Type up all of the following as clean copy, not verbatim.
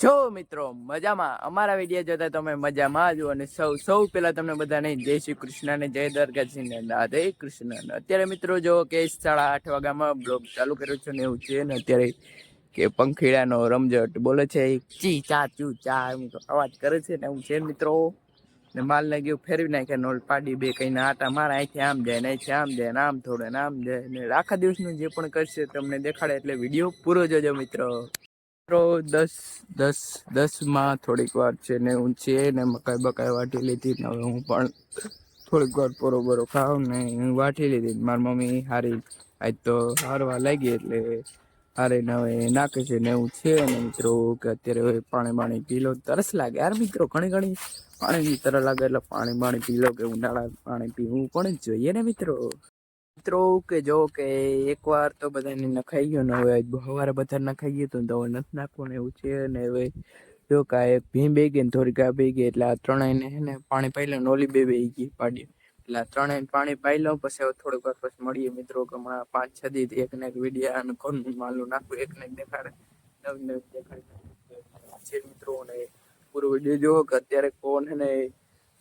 છો મિત્રો મજામાં? અમારા વિડીયો જોતા તમે મજામાં જો અને સૌ પહેલા તમને બધાને જય શ્રી કૃષ્ણ ને જય દ્વારકાધીશ ને રાધે કૃષ્ણ. અત્યારે મિત્રો જો કે 8:30 વાગ્યામાં બ્લોગ ચાલુ કર્યો છે ને એવું છે ને અત્યારે કે પંખીડાનો રમઝટ બોલે છે ચી ચા ચૂ ચા અવાજ કરે છે ને એવું છે મિત્રો. ને માલ ને ગયું ફેરવી નાખે નોલ પાડી બે કઈ આટા મારા અહીંથી આમ જાય ને અહીંથી આમ જાય ને આમ થોડે ને આમ જાય ને આખા દિવસનું જે પણ કરશે તમને દેખાડે એટલે વિડીયો પૂરો જોજો મિત્રો. મિત્રો 10:10 થોડીક વાર છે ને હું છે ને મકાઈ બકાઈ વાટી લીધી ને હવે હું પણ થોડીક વાર બરોબર ખાવ ને હું વાટી લીધી. મારી મમ્મી હારી આજ તો હારવા લાગી એટલે હારે ને હવે નાખે છે ને એવું છે ને મિત્રો કે અત્યારે પાણી પી લો. તરસ લાગે યાર મિત્રો, ઘણી પાણીની તરસ લાગે એટલે પાણી પી લો કે ઉનાળા પાણી પીવું પણ જોઈએ ને મિત્રો. મિત્રો કે જો કે એકવાર તો બધાને નખાઈ ગયો ને હવે સવારે બધા નખાઈ ગયું તો હવે નથી નાખવું ને એવું છે ને હવે જો કે એક ભીમ બે ગઈ ને થોડીક આ બે ગઈ એટલે આ ત્રણેયને હે ને પાણી પાઈ લો ને ઓલી બે ગઈ પાડી એટલે આ ત્રણેય પાણી પાઈ લો પછી હવે થોડીક વાર પછી મળીએ મિત્રો કે હમણાં 5-6 દી એક ને એક વિડીયો અને કોણ માલું નાખવું એક ને એક દેખાડે નવી દેખાડે છે મિત્રો. ને પૂરો વિડીયો જોવો કે અત્યારે કોણ હે ને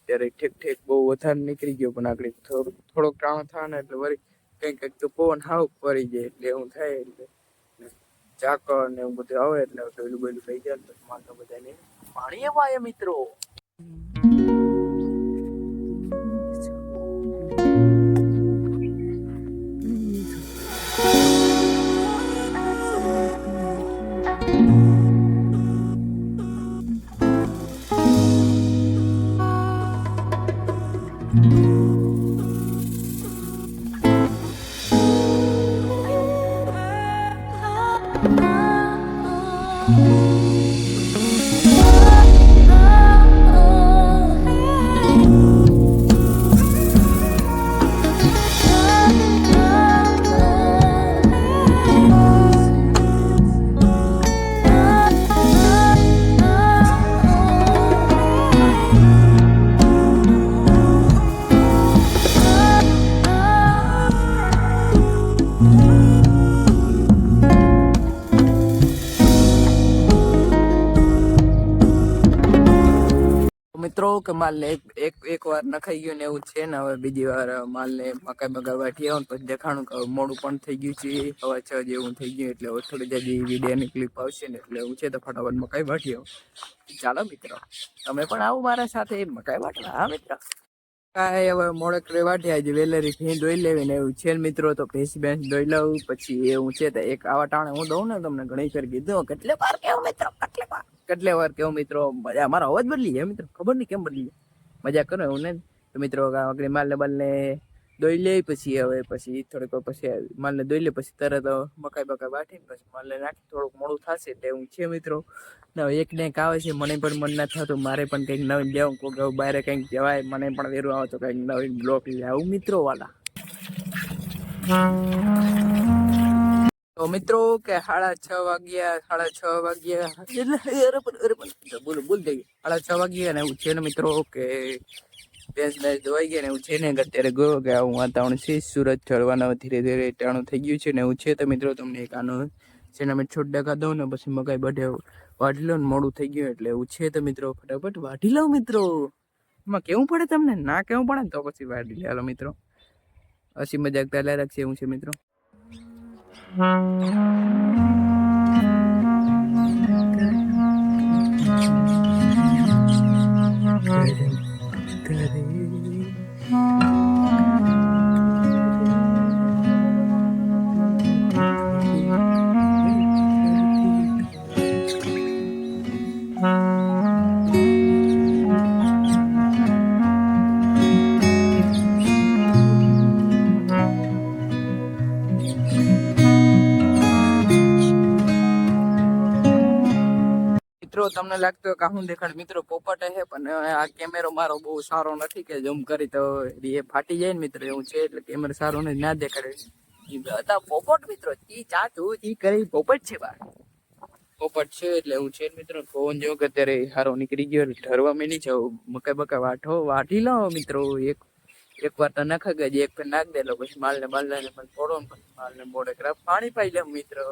ત્યારે ઠેક બહુ વધારે નીકળી ગયો પણ આગળ થોડોક ટાણો થાય ને એટલે વળી કંઈક તો પવન હાવ પડી જાય એટલે એવું થાય એટલે ઝાકળ ને એવું બધું આવે એટલે ડોલું બોલું થઈ જાય પછી માથા બધાને પાણી એવા આવે મિત્રો. મિત્રો કે માલ ને એક વાર નખાઈ ગયું ને એવું છે ને હવે બીજી વાર માલ ને મકાઈ બકાઈ વાટી આવું પછી દેખાણું કે મોડું પણ થઈ ગયું છે 6:15 જેવું થઈ ગયું એટલે થોડી જલ્દી વિડીયોની ક્લિપ આવશે ને એટલે એવું છે તો ફટાફટ મકાઈ વાટી આવું. ચાલો મિત્રો તમે પણ આવો મારા સાથે મકાઈ વાટવા. હા મિત્રો કાંઈ હવે મોડેક વાટી આજે વેલેરી ભીં દોઈ લેવી ને એવું છે મિત્રો તો ભેંસ દોઈ લઉં પછી એવું છે તો એક આવા ટાણે હું દઉં ને તમને ઘણી ફેર કીધું કેટલે વાર કેવું મિત્રો કેટલે વાર કેવું મિત્રો. મજા મારો અવાજ બદલી જાય મિત્રો, ખબર નહીં કેમ બદલી જાય, મજા કરો એવું ને તો મિત્રો આગળ માલને બાલને દોઈ લે પછી હવે પછી થોડીક વાર પછી માલને દોઈ લે પછી તરત મકાઈ બકાઈ વાટીને પછી માલને નાખી થોડુંક મોડું થશે એટલે એવું છે મિત્રો. એક ને એક આવે છે મને પણ મન ના થતું મારે પણ કંઈક નવીન લેવું કોઈ બહાર કંઈક જવાય મને પણ વેરું આવે તો કંઈક નવીન બ્લોક લેવું મિત્રો વાલા. તો મિત્રો કે 6:30 વાગ્યા એટલે બોલ થઈ ગયા 6:30 વાગ્યા ને એવું છે ને મિત્રો કે ભેંસ ધોવાઈ ગયા ને એવું છે ને અત્યારે ગયો કે આવું વાતાવરણ છે સુરત ચડવાના ધીરે ધીરે ટાણું થઈ ગયું છે ને એવું છે તો મિત્રો તમને એક આનો સેના મેં છોડ દેખા દઉં ને પછી મકાઈ બધે વાટી લો ને મોડું થઈ ગયું એટલે એવું છે તો મિત્રો ફટાફટ વાટી લો મિત્રો. એમાં કેવું પડે તમને ના કેવું પડે ને તો પછી વાટી લે. હાલો મિત્રો હસી મજાક ચાલ્યા રાખશે એવું છે મિત્રો. મિત્રો તમને લાગતું હોય કે હું દેખાડ મિત્રો પોપટ હે પણ આ કેમેરો મારો બહુ સારો નથી કે ઝૂમ કરી તો એ ફાટી જાય ને મિત્રો એવું છે એટલે કેમેરો સારો ને ના દેખાડે. હતા પોપટ મિત્રો ઈ ચાચું ઈ કરી પોપટ છે બાર પોપટ છે એટલે એવું છે મિત્રો. ફોન જો કે અત્યારે હારો નીકળી ગયો ઠરવા મેની છે મકાઈ બકાઈ વાટી લો મિત્રો. એક વાર તો નાખા ગયા એક ફેર નાખ દેલો પછી માલ ને પણ થોડો માલ ને મોડે પાણી પાઈ લે મિત્રો.